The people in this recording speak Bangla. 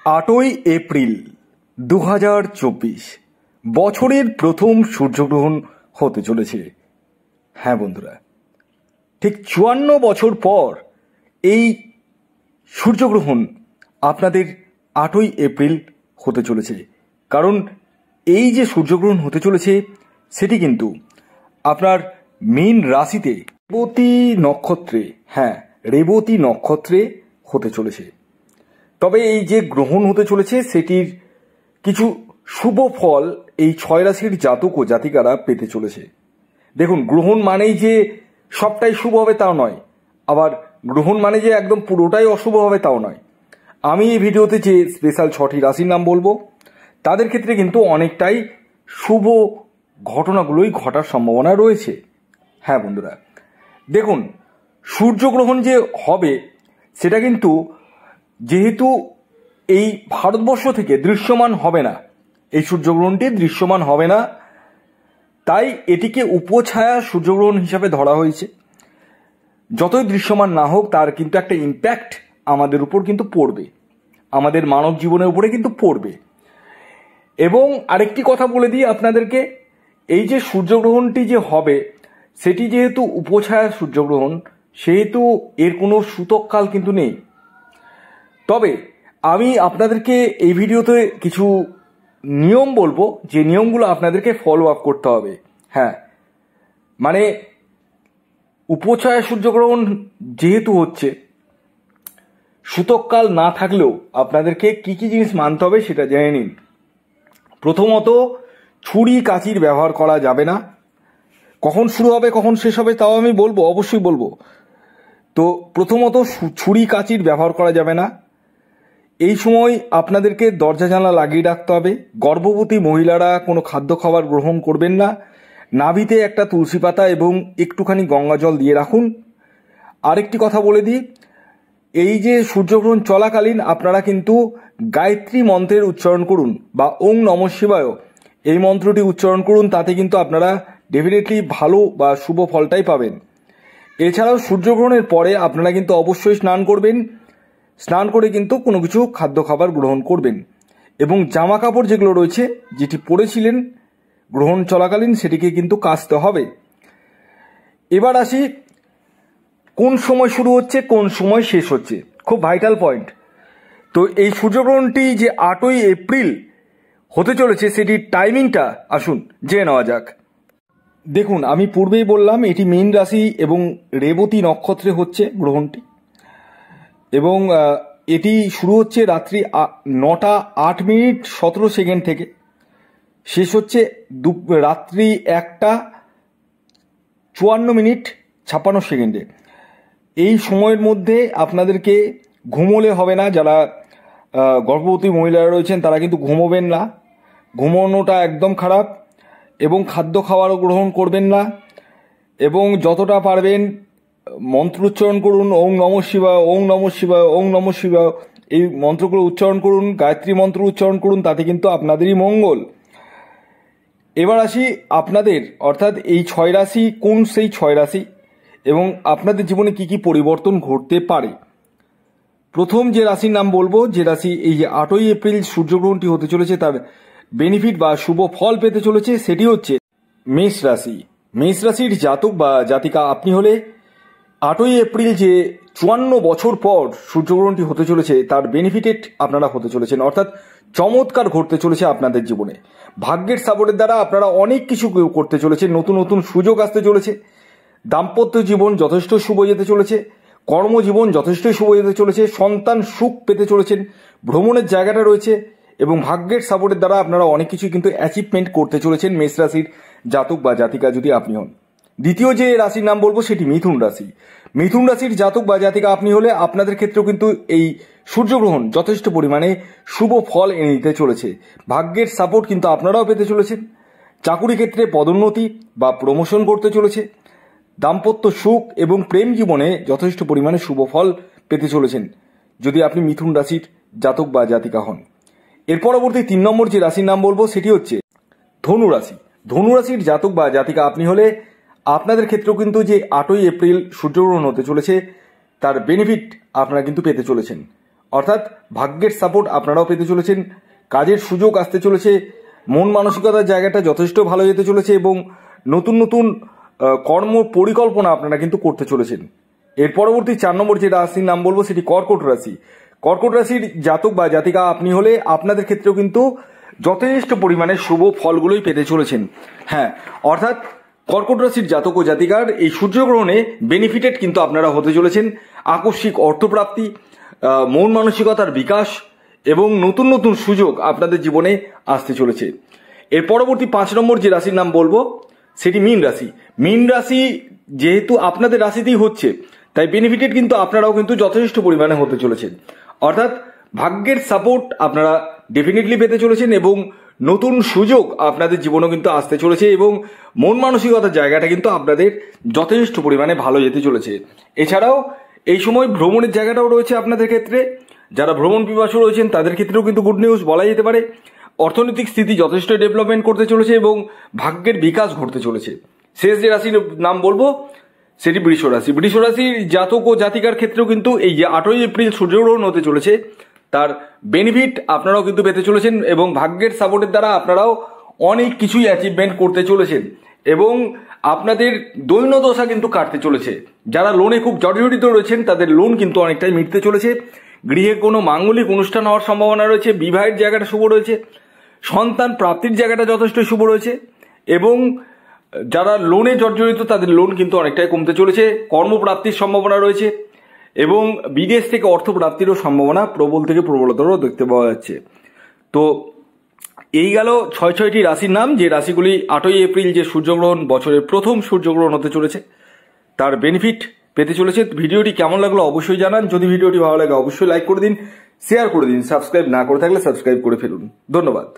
8ই এপ্রিল 2024 বছরের প্রথম সূর্যগ্রহণ হতে চলেছে। হ্যাঁ বন্ধুরা, ঠিক 54 বছর পর এই সূর্যগ্রহণ আপনাদের 8ই এপ্রিল হতে চলেছে। কারণ এই যে সূর্যগ্রহণ হতে চলেছে সেটি কিন্তু আপনার মীন রাশিতে রেবতী নক্ষত্রে, রেবতী নক্ষত্রে হতে চলেছে। তবে এই যে গ্রহণ হতে চলেছে সেটির কিছু শুভ ফল এই 6 রাশির জাতক ও জাতিকারা পেতে চলেছে। দেখুন, গ্রহণ মানেই যে সবটাই শুভ হবে তাও নয়, আবার গ্রহণ মানে যে একদম পুরোটাই অশুভ হবে তাও নয়। আমি এই ভিডিওতে যে স্পেশাল 6টি রাশির নাম বলবো তাদের ক্ষেত্রে কিন্তু অনেকটাই শুভ ঘটনাগুলোই ঘটার সম্ভাবনা রয়েছে। হ্যাঁ বন্ধুরা, দেখুন, সূর্যগ্রহণ যে হবে সেটা কিন্তু যেহেতু এই ভারতবর্ষ থেকে দৃশ্যমান হবে না, এই সূর্যগ্রহণটি দৃশ্যমান হবে না, তাই এটিকে উপছায়া সূর্যগ্রহণ হিসাবে ধরা হয়েছে। যতই দৃশ্যমান না হোক তার কিন্তু একটা ইম্প্যাক্ট আমাদের উপর কিন্তু পড়বে, আমাদের মানব জীবনের উপরে কিন্তু পড়বে। এবং আরেকটি কথা বলে দিই আপনাদেরকে, এই যে সূর্যগ্রহণটি যে হবে সেটি যেহেতু উপছায়া সূর্যগ্রহণ, সেহেতু এর কোনো সূতককাল কিন্তু নেই। তবে আমি আপনাদেরকে এই ভিডিওতে কিছু নিয়ম বলবো, যে নিয়মগুলো আপনাদেরকে ফলো আপ করতে হবে। হ্যাঁ, মানে উপছায়া সূর্যগ্রহণ যেহেতু হচ্ছে, সূতককাল না থাকলেও আপনাদেরকে কি কি জিনিস মানতে হবে সেটা জেনে নিন। প্রথমত, ছুরি কাঁচির ব্যবহার করা যাবে না। কখন শুরু হবে কখন শেষ হবে তাও আমি বলবো, অবশ্যই বলবো। তো প্রথমত, ছুরি কাঁচির ব্যবহার করা যাবে না। এই সময় আপনাদেরকে দরজা জানলা লাগিয়ে রাখতে হবে। গর্ভবতী মহিলারা কোনো খাদ্য খাবার গ্রহণ করবেন না। নাভিতে একটা তুলসী পাতা এবং একটুখানি গঙ্গা জল দিয়ে রাখুন। আরেকটি কথা বলে দিই, এই যে সূর্যগ্রহণ চলাকালীন আপনারা কিন্তু গায়ত্রী মন্ত্রের উচ্চারণ করুন, বা ওং নমঃ শিবায় এই মন্ত্রটি উচ্চারণ করুন। তাতে কিন্তু আপনারা ডেফিনেটলি ভালো বা শুভ ফলটাই পাবেন। এছাড়াও সূর্যগ্রহণের পরে আপনারা কিন্তু অবশ্যই স্নান করবেন। স্নান করে কিন্তু কোনো কিছু খাদ্য খাবার গ্রহণ করবেন, এবং জামা কাপড় যেগুলো রয়েছে, যেটি পরেছিলেন গ্রহণ চলাকালীন, সেটিকে কিন্তু কাচতে হবে। এবার আসি কোন সময় শুরু হচ্ছে কোন সময় শেষ হচ্ছে, খুব ভাইটাল পয়েন্ট। তো এই সূর্যগ্রহণটি যে 8ই এপ্রিল হতে চলেছে সেটির টাইমিংটা আসুন জেনে নেওয়া যাক। দেখুন, আমি পূর্বেই বললাম এটি মীন রাশি এবং রেবতী নক্ষত্রে হচ্ছে গ্রহণটি, এবং এটি শুরু হচ্ছে রাত্রি 9টা 8 মিনিট 17 সেকেন্ড থেকে, শেষ হচ্ছে রাত্রি 1টা 54 মিনিট 56 সেকেন্ডে। এই সময়ের মধ্যে আপনাদেরকে ঘুমোলে হবে না। যারা গর্ভবতী মহিলারা রয়েছেন তারা কিন্তু ঘুমোবেন না, ঘুমোনোটা একদম খারাপ। এবং খাদ্য খাবারও গ্রহণ করবেন না, এবং যতটা পারবেন মন্ত্র উচ্চারণ করুন, ওং নমঃ শিবায়, ওং নমঃ শিবায়, ওং নমঃ শিবায়, এই মন্ত্রগুলো উচ্চারণ করুন, গায়ত্রী মন্ত্র উচ্চারণ করুন, তাতে কিন্তু আপনাদেরই মঙ্গল। এবার আসি আপনাদের, অর্থাৎ এই 6 রাশি কোন সেই 6 রাশি এবং আপনাদের জীবনে কি কি পরিবর্তন ঘটতে পারে। প্রথম যে রাশির নাম বলবো, যে রাশি এই যে 8ই এপ্রিল সূর্যগ্রহণটি হতে চলেছে তার বেনিফিট বা শুভ ফল পেতে চলেছে, সেটি হচ্ছে মেষ রাশি। মেষ রাশির জাতক বা জাতিকা আপনি হলে 8ই এপ্রিল যে 54 বছর পর সূর্যগ্রহণটি হতে চলেছে তার বেনিফিটেড আপনারা হতে চলেছেন, অর্থাৎ চমৎকার ঘটতে চলেছে আপনাদের জীবনে। ভাগ্যের সাপোর্টের দ্বারা আপনারা অনেক কিছু করতে চলেছেন, নতুন নতুন সুযোগ আসতে চলেছে। দাম্পত্য জীবন যথেষ্ট শুভ যেতে চলেছে, কর্মজীবন যথেষ্টই শুভ যেতে চলেছে, সন্তান সুখ পেতে চলেছেন, ভ্রমণের জায়গাটা রয়েছে, এবং ভাগ্যের সাপোর্টের দ্বারা আপনারা অনেক কিছু কিন্তু অ্যাচিভমেন্ট করতে চলেছেন মেষ রাশির জাতক বা জাতিকা যদি আপনি হন। দ্বিতীয় যে রাশির নাম বলবো সেটি মিথুন রাশি। মিথুন রাশির জাতক বা জাতিকা আপনি হলে আপনাদের ক্ষেত্রেও কিন্তু এই সূর্যগ্রহণ যথেষ্ট পরিমাণে শুভ ফল এনে দিতে চলেছে। ভাগ্যের সাপোর্ট কিন্তু আপনারাও পেতে চলেছেন। চাকুরি ক্ষেত্রে পদোন্নতি বা প্রমোশন করতে চলেছে। দাম্পত্য সুখ এবং প্রেম জীবনে যথেষ্ট পরিমাণে শুভ ফল পেতে চলেছেন যদি আপনি মিথুন রাশির জাতক বা জাতিকা হন। এর পরবর্তী 3 নম্বর যে রাশির নাম বলবো সেটি হচ্ছে ধনু রাশি। ধনু রাশির জাতক বা জাতিকা আপনি হলে আপনাদের ক্ষেত্রেও কিন্তু যে 8ই এপ্রিল সূর্যগ্রহণ হতে চলেছে তার বেনিফিট আপনারা কিন্তু পেতে চলেছেন, অর্থাৎ ভাগ্যের সাপোর্ট আপনারাও পেতে চলেছেন, কাজের সুযোগ আসতে চলেছে, মন মানসিকতার জায়গাটা যথেষ্ট ভালো যেতে চলেছে এবং নতুন নতুন কর্ম পরিকল্পনা আপনারা কিন্তু করতে চলেছেন। এর পরবর্তী 4 নম্বর যে রাশির নাম বলবো সেটি কর্কট রাশি। কর্কট রাশির জাতক বা জাতিকা আপনি হলে আপনাদের ক্ষেত্রেও কিন্তু যথেষ্ট পরিমাণে শুভ ফলগুলোই পেতে চলেছেন। হ্যাঁ, অর্থাৎ কর্কট রাশির জাতক ও জাতিকার এই সূর্যগ্রহণে বেনিফিটেড কিন্তু আপনারা হতে চলেছেন। আকস্মিক অর্থপ্রাপ্তি, মন মানসিকতার বিকাশ এবং নতুন নতুন সুযোগ আপনাদের জীবনে আসতে চলেছে। এর পরবর্তী 5 নম্বর যে রাশির নাম বলবো সেটি মীন রাশি। মীন রাশি যেহেতু আপনাদের রাশিতেই হচ্ছে, তাই বেনিফিটেড কিন্তু আপনারাও কিন্তু যথেষ্ট পরিমাণে হতে চলেছেন। অর্থাৎ ভাগ্যের সাপোর্ট আপনারা ডেফিনেটলি পেতে চলেছেন এবং নতুন সুযোগ আপনাদের জীবনেও কিন্তু আসতে চলেছে এবং মন মানসিকতার জায়গাটা কিন্তু আপনাদের যথেষ্ট পরিমাণে ভালো যেতে চলেছে। এছাড়াও এই সময় ভ্রমণের জায়গাটাও রয়েছে আপনাদের ক্ষেত্রে। যারা ভ্রমণ পিপাসু রয়েছেন তাদের ক্ষেত্রেও কিন্তু গুড নিউজ বলা যেতে পারে। অর্থনৈতিক স্থিতি যথেষ্ট ডেভেলপমেন্ট করতে চলেছে এবং ভাগ্যের বিকাশ ঘটতে চলেছে। শেষ যে রাশির নাম বলবো সেটি বৃষ রাশি। বৃষ রাশির জাতক ও জাতিকার ক্ষেত্রেও কিন্তু এই যে 8ই এপ্রিল সূর্যগ্রহণ হতে চলেছে তার বেনিফিট আপনারাও কিন্তু পেতে চলেছেন এবং ভাগ্যের সাপোর্টের দ্বারা আপনারাও অনেক কিছুই অ্যাচিভমেন্ট করতে চলেছেন এবং আপনাদের দৈন্যদশা কিন্তু কাটতে চলেছে। যারা লোনে খুব জর্জরিত রয়েছেন তাদের লোন কিন্তু অনেকটাই মিটতে চলেছে। গৃহে কোনো মাঙ্গলিক অনুষ্ঠান হওয়ার সম্ভাবনা রয়েছে। বিবাহের জায়গাটা শুভ রয়েছে। সন্তান প্রাপ্তির জায়গাটা যথেষ্ট শুভ রয়েছে এবং যারা লোনে জর্জরিত তাদের লোন কিন্তু অনেকটাই কমতে চলেছে। কর্মপ্রাপ্তির সম্ভাবনা রয়েছে এবং বিদেশ থেকে অর্থ প্রাপ্তিরও সম্ভাবনা প্রবল থেকে প্রবলতরও দেখতে পাওয়া যাচ্ছে। তো এই গেল 6টি রাশির নাম, যে রাশিগুলি 8ই এপ্রিল যে সূর্যগ্রহণ, বছরের প্রথম সূর্যগ্রহণ হতে চলেছে, তার বেনিফিট পেতে চলেছে। ভিডিওটি কেমন লাগলো অবশ্যই জানান। যদি ভিডিওটি ভালো লাগে অবশ্যই লাইক করে দিন, শেয়ার করে দিন, সাবস্ক্রাইব না করে থাকলে সাবস্ক্রাইব করে ফেলুন। ধন্যবাদ।